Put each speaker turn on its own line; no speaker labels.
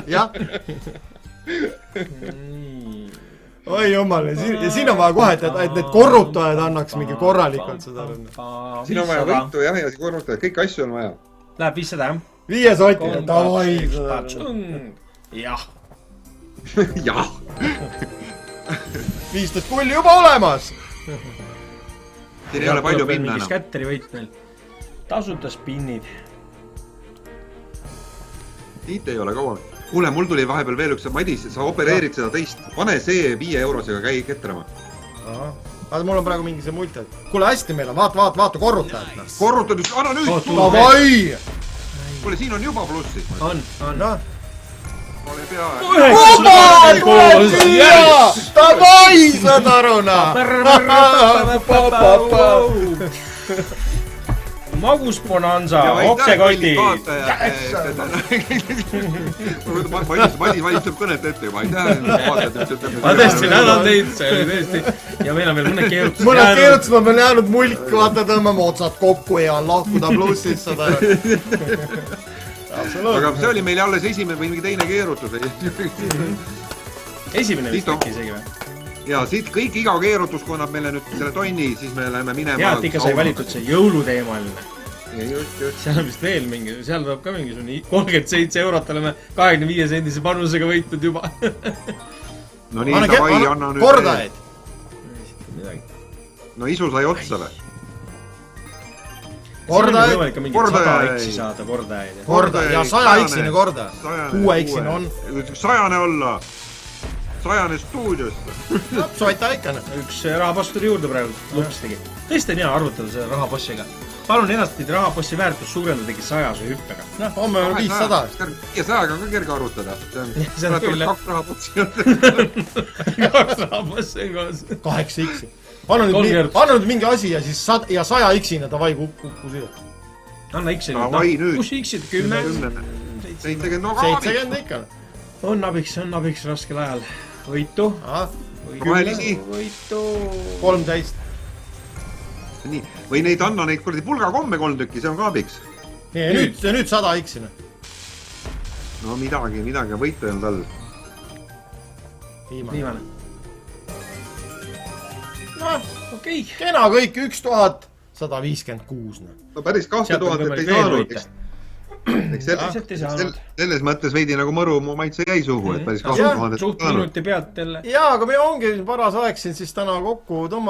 jah. Oi jumal, ja siin on vaja kohe, et need korrutajad annaks mingi korralikult seda.
Siin on vaja võitu jah, ja korrutajad, kõik asju on vaja.
Läheb 500 jah?
5 sotti, davai.
Jah.
Jah.
15 kulli juba olemas.
Siin ei ole palju pinna
enam.
enam.
Kätteri võit meil. Tasuta spinnid.
Tiit ei ole kaua. Kuule, mul tuli vahepeal veel üks, Madis, sa opereerid seda teist. Pane see 5 eurosega käi ketrama.
Aga mul on praegu mingi see multi. Kuule, hästi meil on, vaata korrutajad.
Korrutad just, anna nüüd!
Davai!
Kuule, siin on juba plussid.
On.
Ole pea.
Oba! Tuleb siia! Davai, saad aruna!
Magusbonanza, oksekoti.
Madis valitseb kõnet ette juba, aitäh.
Ma tõesti nädan teid, see oli tõesti. Ja meil on veel mõned keerutused.
Mõned keerutused on veel jäänud mulk, vaata tõmbame otsad kokku ja lahkuda plussis seda.
Aga see oli meil alles esimene või mingi teine keerutus.
Esimene vist äkki isegi või?
Ja siit kõik iga keerutus, kui annab meile nüüd selle tonni, siis me läheme minema.
Hea, et ikka sai valitud see jõuluteemaline.
Just.
Seal on vist veel mingi, seal tuleb ka mingi 37 eurot oleme 25 sendise panusega võitnud juba.
No nii, davai, anna nüüd.
Kordaid!
No isu sai otsa või?
Kordaid! Siin on ikka mingi 100 X-i saada kordaid.
Kordaid ja 100 X-ine korda. 6 X-ine on.
100 olla. 100 stuudiost.
Soita ikka.
Üks rahapost tuli juurde praegu. Lupstegi. Tõesti on hea arvutada selle rahapossiga. Palun edaspidi rahapossi väärtus suurendadagi 100 hüppega.
Noh, homme on 500.
500 on ka kerge arvutada.
See on küll.
2 rahapossi.
2 rahapossi on koos.
8 X-i. Anna nüüd mingi asi ja siis 100 X-ina davai kukku siia.
Anna X-i
nüüd.
Kus X-id? 10?
70 ikka.
On abiks raskel ajal. Võitu. Võitu.
13.
Nii, või neid anna neid kuradi pulga komme 3 tükki, see on ka abiks.
Nüüd 100 X-ina.
No midagi, võitu ei olnud all.
Viimane. Okei.
Kena kõik 1156.
No päris 2000 ei saanud. Selles mõttes veidi nagu mõru maitse jäi suhu, et päris 2000
suht minuti pealt jälle.
Jaa, aga me ongi paras aeg siin siis täna kokku tõmmata.